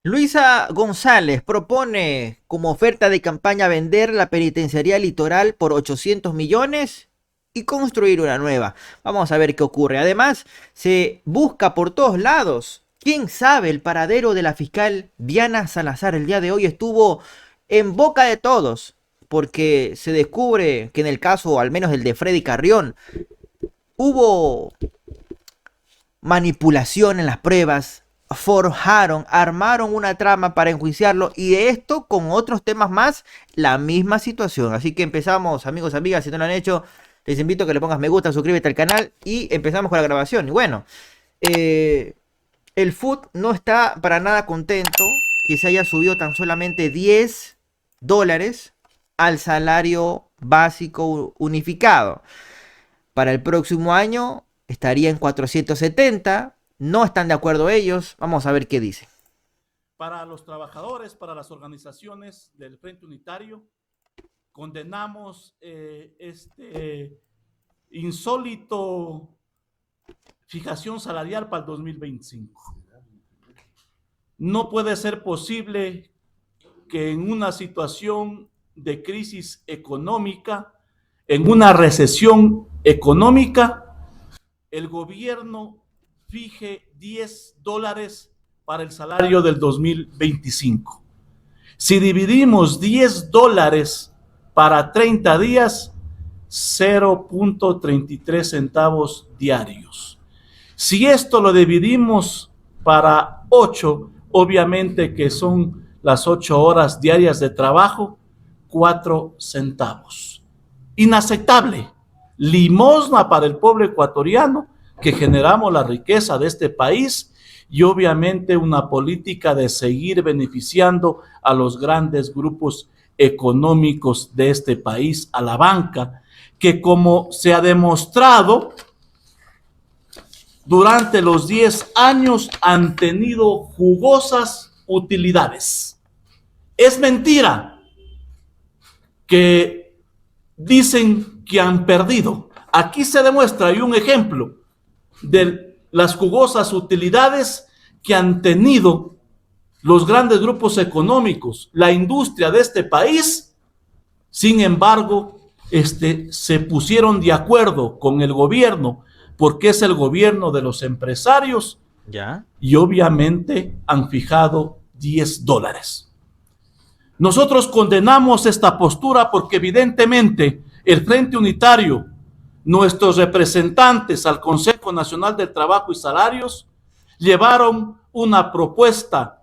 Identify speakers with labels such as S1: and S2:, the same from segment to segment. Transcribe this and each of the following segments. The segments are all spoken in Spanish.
S1: Luisa González propone como oferta de campaña vender la penitenciaría Litoral por 800 millones y construir una nueva. Vamos a ver qué ocurre. Además, se busca por todos lados. ¿Quién sabe el paradero de la fiscal Diana Salazar? El día de hoy estuvo en boca de todos, porque se descubre que en el caso, al menos el de Freddy Carrión, hubo manipulación en las pruebas, forjaron, armaron una trama para enjuiciarlo y de esto con otros temas más, la misma situación. Así que empezamos, amigos, amigas, si no lo han hecho, les invito a que le pongas me gusta, suscríbete al canal y empezamos con la grabación. Y bueno, eh, el Food no está para nada contento que se haya subido tan solamente $10 al salario básico unificado. Para el próximo año estaría en 470. No están de acuerdo ellos. Vamos a ver qué dicen.
S2: Para los trabajadores, para las organizaciones del Frente Unitario, condenamos este insólito fijación salarial para el 2025. No puede ser posible que en una situación de crisis económica, en una recesión económica, el gobierno fije $10 para el salario del 2025. Si dividimos $10 para 30 días, 0.33 centavos diarios. Si esto lo dividimos para 8, obviamente que son las 8 horas diarias de trabajo, 4 centavos. Inaceptable. Limosna para el pueblo ecuatoriano que generamos la riqueza de este país y obviamente una política de seguir beneficiando a los grandes grupos económicos de este país, a la banca, que como se ha demostrado durante los 10 años han tenido jugosas utilidades. Es mentira que dicen que han perdido. Aquí se demuestra, y un ejemplo de las jugosas utilidades que han tenido los grandes grupos económicos, la industria de este país. Sin embargo, se pusieron de acuerdo con el gobierno, porque es el gobierno de los empresarios,
S1: ¿Ya?
S2: y obviamente han fijado $10. Nosotros condenamos esta postura porque evidentemente el Frente Unitario, nuestros representantes al Consejo Nacional del Trabajo y Salarios, llevaron una propuesta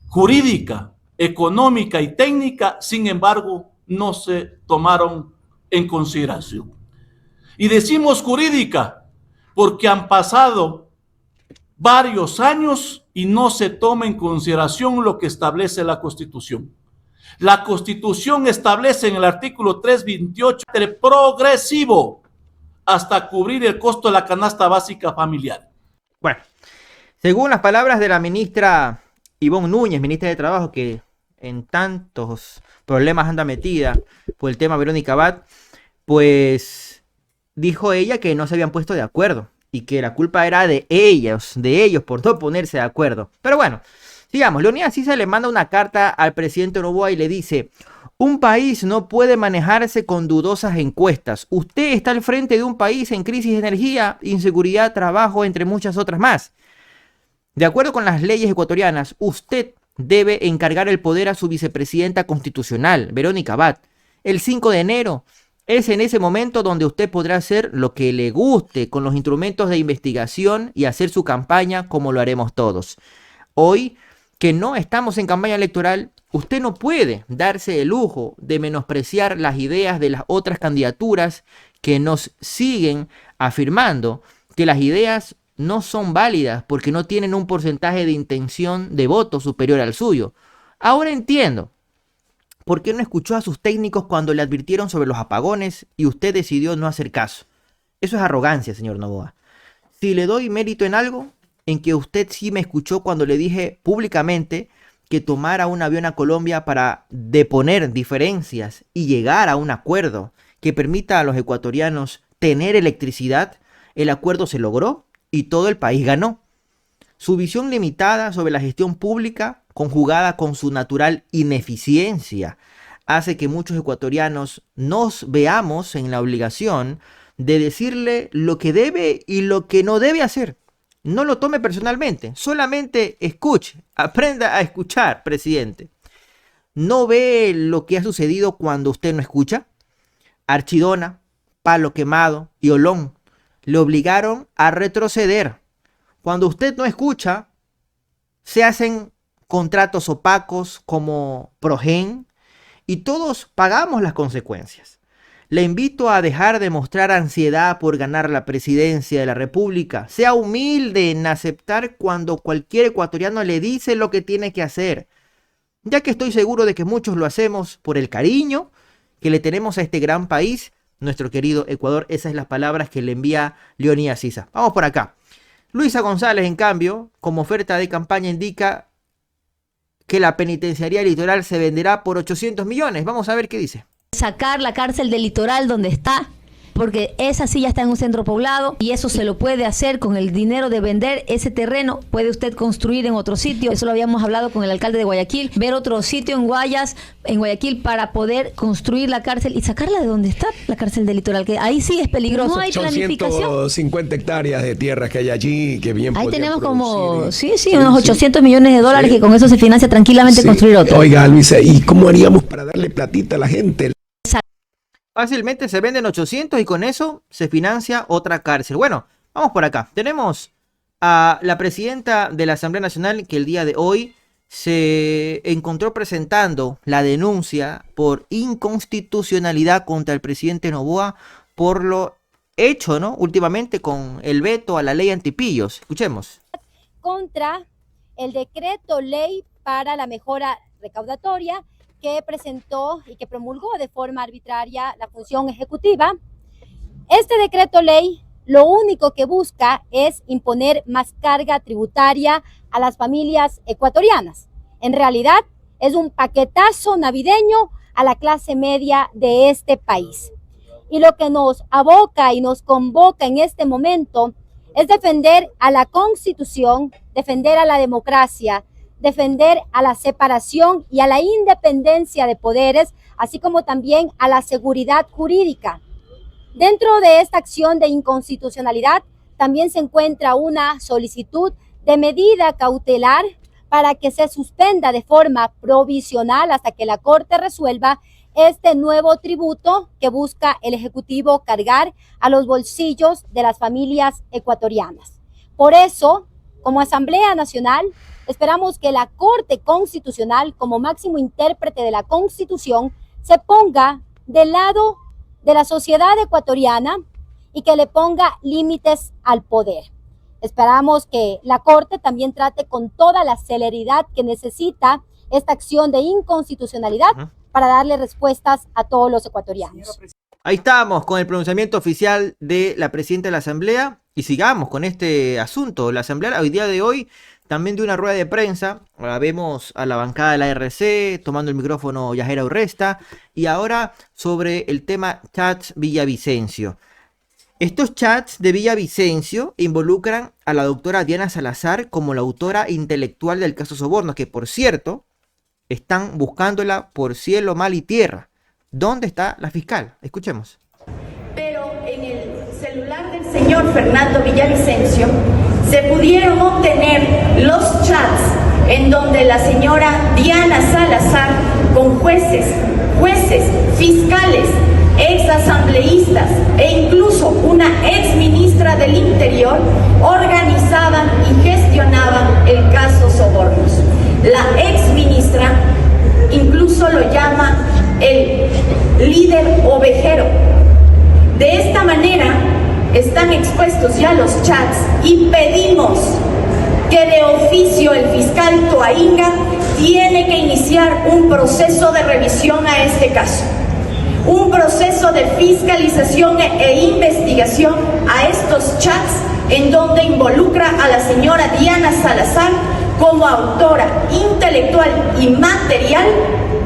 S2: jurídica, económica y técnica, sin embargo, no se tomaron en consideración. Y decimos jurídica porque han pasado varios años y no se toma en consideración lo que establece la Constitución. La Constitución establece en el artículo 328 progresivo hasta cubrir el costo de la canasta básica familiar.
S1: Bueno, según las palabras de la ministra Ivonne Núñez, ministra de Trabajo, que en tantos problemas anda metida por el tema Verónica Abad, pues dijo ella que no se habían puesto de acuerdo y que la culpa era de ellos por no ponerse de acuerdo. Pero bueno, sigamos. Leonidas Sisa le manda una carta al presidente Noboa y le dice: un país no puede manejarse con dudosas encuestas. Usted está al frente de un país en crisis de energía, inseguridad, trabajo, entre muchas otras más. De acuerdo con las leyes ecuatorianas, usted debe encargar el poder a su vicepresidenta constitucional, Verónica Abad. El 5 de enero es en ese momento donde usted podrá hacer lo que le guste con los instrumentos de investigación y hacer su campaña como lo haremos todos. Hoy, que no estamos en campaña electoral, usted no puede darse el lujo de menospreciar las ideas de las otras candidaturas que nos siguen afirmando que las ideas no son válidas porque no tienen un porcentaje de intención de voto superior al suyo. Ahora entiendo por qué no escuchó a sus técnicos cuando le advirtieron sobre los apagones y usted decidió no hacer caso. Eso es arrogancia, señor Noboa. Si le doy mérito en algo, en que usted sí me escuchó cuando le dije públicamente que tomara un avión a Colombia para deponer diferencias y llegar a un acuerdo que permita a los ecuatorianos tener electricidad. El acuerdo se logró y todo el país ganó. Su visión limitada sobre la gestión pública conjugada con su natural ineficiencia, hace que muchos ecuatorianos nos veamos en la obligación de decirle lo que debe y lo que no debe hacer. No lo tome personalmente, solamente escuche, aprenda a escuchar, presidente. ¿No ve lo que ha sucedido cuando usted no escucha? Archidona, Palo Quemado y Olón le obligaron a retroceder. Cuando usted no escucha, se hacen contratos opacos como Progen y todos pagamos las consecuencias. Le invito a dejar de mostrar ansiedad por ganar la presidencia de la República. Sea humilde en aceptar cuando cualquier ecuatoriano le dice lo que tiene que hacer, ya que estoy seguro de que muchos lo hacemos por el cariño que le tenemos a este gran país, nuestro querido Ecuador. Esas son las palabras que le envía Leonidas Sisa. Vamos por acá. Luisa González, en cambio, como oferta de campaña indica que la penitenciaría litoral se venderá por 800 millones. Vamos a ver qué dice.
S3: Sacar la cárcel del litoral donde está, porque esa sí ya está en un centro poblado y eso se lo puede hacer con el dinero de vender ese terreno. Puede usted construir en otro sitio, eso lo habíamos hablado con el alcalde de Guayaquil, ver otro sitio en Guayaquil para poder construir la cárcel y sacarla de donde está la cárcel del litoral, que ahí sí es peligroso. No hay planificación.
S4: Son 150 hectáreas de tierra que hay allí, que bien
S3: ahí tenemos como,
S4: sí,
S3: unos 800 millones de dólares que con eso se financia tranquilamente construir otro.
S4: Oiga, Luisa, ¿y cómo haríamos para darle platita a la gente?
S1: Fácilmente se venden 800 y con eso se financia otra cárcel. Bueno, vamos por acá. Tenemos a la presidenta de la Asamblea Nacional que el día de hoy se encontró presentando la denuncia por inconstitucionalidad contra el presidente Noboa por lo hecho, ¿no?, últimamente con el veto a la ley antipillos. Escuchemos.
S5: Contra el decreto ley para la mejora recaudatoria que presentó y que promulgó de forma arbitraria la función ejecutiva. Este decreto ley lo único que busca es imponer más carga tributaria a las familias ecuatorianas. En realidad es un paquetazo navideño a la clase media de este país. Y lo que nos aboca y nos convoca en este momento es defender a la Constitución, defender a la democracia, defender a la separación y a la independencia de poderes, así como también a la seguridad jurídica. Dentro de esta acción de inconstitucionalidad también se encuentra una solicitud de medida cautelar para que se suspenda de forma provisional hasta que la Corte resuelva este nuevo tributo que busca el Ejecutivo cargar a los bolsillos de las familias ecuatorianas. Por eso, como Asamblea Nacional, esperamos que la Corte Constitucional, como máximo intérprete de la Constitución, se ponga del lado de la sociedad ecuatoriana y que le ponga límites al poder. Esperamos que la Corte también trate con toda la celeridad que necesita esta acción de inconstitucionalidad para darle respuestas a todos los ecuatorianos.
S1: Ahí estamos con el pronunciamiento oficial de la presidenta de la Asamblea y sigamos con este asunto. La Asamblea hoy día de hoy también de una rueda de prensa. Ahora vemos a la bancada de la RC tomando el micrófono Yajera Urresta y ahora sobre el tema chats Villavicencio. Estos chats de Villavicencio involucran a la doctora Diana Salazar como la autora intelectual del caso Soborno, que por cierto están buscándola por cielo, mal y tierra. ¿Dónde está la fiscal? Escuchemos.
S6: Pero en el celular del señor Fernando Villavicencio se pudieron obtener los chats en donde la señora Diana Salazar con jueces, fiscales, exasambleístas e incluso una ex ministra del Interior organizaban y gestionaban el caso Sobornos. La ex ministra incluso lo llama el líder ovejero. De esta manera están expuestos ya los chats y pedimos que de oficio el fiscal Toainga tiene que iniciar un proceso de revisión a este caso, un proceso de fiscalización e investigación a estos chats en donde involucra a la señora Diana Salazar como autora intelectual y material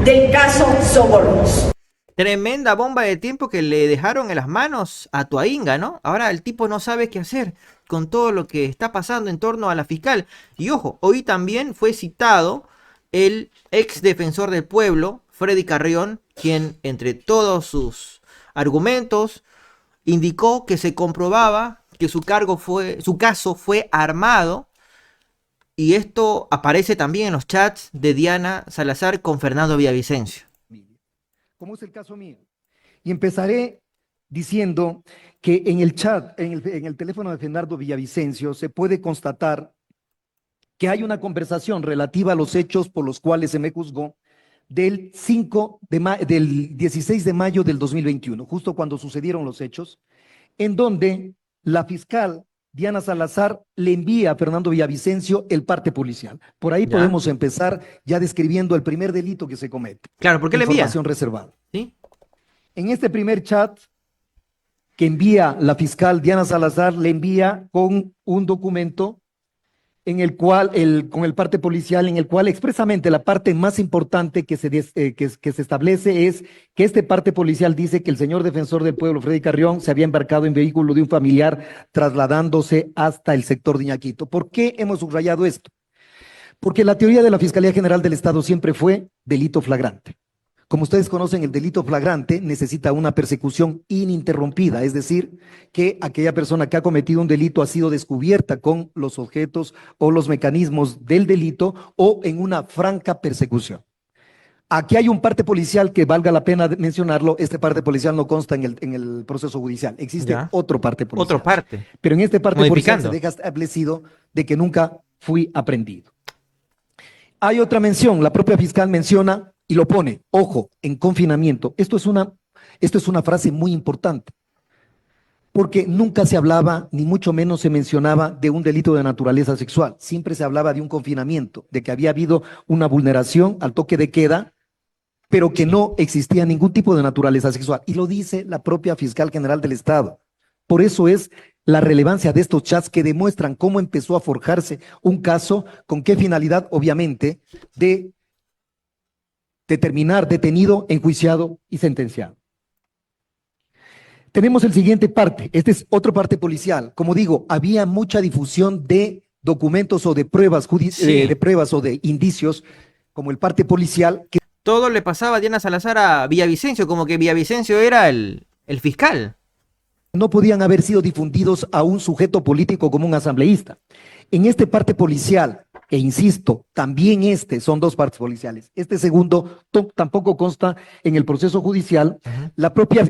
S6: del caso Sobornos.
S1: Tremenda bomba de tiempo que le dejaron en las manos a Toainga, ¿no? Ahora el tipo no sabe qué hacer con todo lo que está pasando en torno a la fiscal. Y ojo, hoy también fue citado el ex defensor del pueblo, Freddy Carrión, quien entre todos sus argumentos indicó que se comprobaba que su caso fue armado, y esto aparece también en los chats de Diana Salazar con Fernando Villavicencio.
S7: Como es el caso mío. Y empezaré diciendo que en el chat, en el teléfono de Fernando Villavicencio, se puede constatar que hay una conversación relativa a los hechos por los cuales se me juzgó del 16 de mayo del 2021, justo cuando sucedieron los hechos, en donde la fiscal Diana Salazar le envía a Fernando Villavicencio el parte policial. Por ahí podemos empezar ya describiendo el primer delito que se comete.
S1: Claro, ¿por qué le envía?
S7: Información reservada.
S1: ¿Sí?
S7: En este primer chat que envía la fiscal Diana Salazar, le envía con un documento en el cual, con el parte policial, en el cual expresamente la parte más importante que se establece es que este parte policial dice que el señor defensor del pueblo, Freddy Carrión, se había embarcado en vehículo de un familiar trasladándose hasta el sector de Iñaquito. ¿Por qué hemos subrayado esto? Porque la teoría de la Fiscalía General del Estado siempre fue delito flagrante. Como ustedes conocen, el delito flagrante necesita una persecución ininterrumpida, es decir, que aquella persona que ha cometido un delito ha sido descubierta con los objetos o los mecanismos del delito o en una franca persecución. Aquí hay un parte policial que valga la pena mencionarlo. Este parte policial no consta en el proceso judicial. Existe otro parte policial.
S1: Otro parte.
S7: Pero en este parte policial se deja establecido de que nunca fui aprehendido. Hay otra mención, la propia fiscal menciona y lo pone, ojo, en confinamiento. Esto es una frase muy importante, porque nunca se hablaba, ni mucho menos se mencionaba de un delito de naturaleza sexual. Siempre se hablaba de un confinamiento, de que había habido una vulneración al toque de queda, pero que no existía ningún tipo de naturaleza sexual. Y lo dice la propia fiscal general del Estado. Por eso es la relevancia de estos chats que demuestran cómo empezó a forjarse un caso, con qué finalidad, obviamente, de terminar detenido, enjuiciado y sentenciado. Tenemos el siguiente parte, este es otro parte policial. Como digo, había mucha difusión de documentos o de pruebas, o de indicios, como el parte policial. Que
S1: todo le pasaba a Diana Salazar a Villavicencio, como que Villavicencio era el fiscal.
S7: No podían haber sido difundidos a un sujeto político como un asambleísta. En este parte policial, e insisto, también son dos partes policiales. Este segundo tampoco consta en el proceso judicial.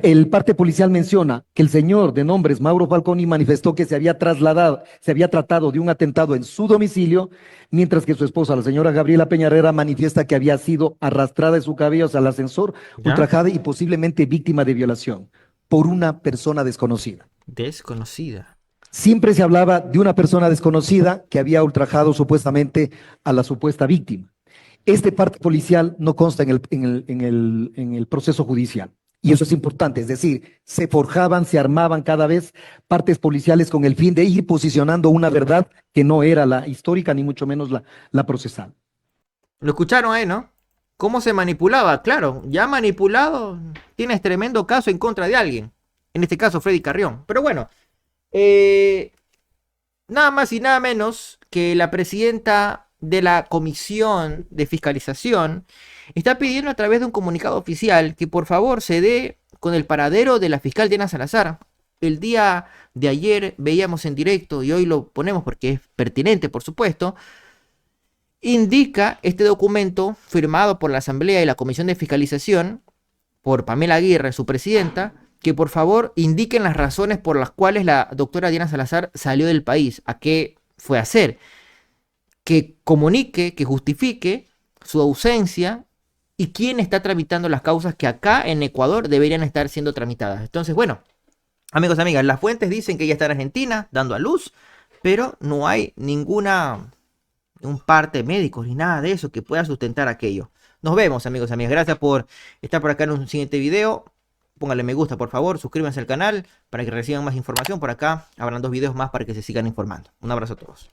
S7: El parte policial menciona que el señor de nombres Mauro Falconi manifestó que se había tratado de un atentado en su domicilio, mientras que su esposa, la señora Gabriela Peñarera, manifiesta que había sido arrastrada de su cabello hacia el ascensor, ultrajada y posiblemente víctima de violación por una persona desconocida.
S1: Desconocida.
S7: Siempre se hablaba de una persona desconocida que había ultrajado supuestamente a la supuesta víctima. Este parte policial no consta en el proceso judicial. Y eso es importante, es decir, se forjaban, se armaban cada vez partes policiales con el fin de ir posicionando una verdad que no era la histórica ni mucho menos la procesal.
S1: Lo escucharon ahí, ¿no? ¿Cómo se manipulaba? Claro, ya manipulado, tienes tremendo caso en contra de alguien. En este caso, Freddy Carrión. Pero bueno, nada más y nada menos que la presidenta de la Comisión de Fiscalización está pidiendo a través de un comunicado oficial que por favor se dé con el paradero de la fiscal Diana Salazar. El día de ayer veíamos en directo, y hoy lo ponemos porque es pertinente, por supuesto, indica este documento firmado por la Asamblea y la Comisión de Fiscalización, por Pamela Aguirre, su presidenta, que por favor indiquen las razones por las cuales la doctora Diana Salazar salió del país, a qué fue a hacer, que comunique, que justifique su ausencia y quién está tramitando las causas que acá en Ecuador deberían estar siendo tramitadas. Entonces, bueno, amigos, amigas, las fuentes dicen que ella está en Argentina dando a luz, pero no hay un parte médico ni nada de eso que pueda sustentar aquello. Nos vemos, amigos, amigas. Gracias por estar por acá en un siguiente video. Pónganle me gusta, por favor. Suscríbanse al canal para que reciban más información. Por acá habrán 2 videos más para que se sigan informando. Un abrazo a todos.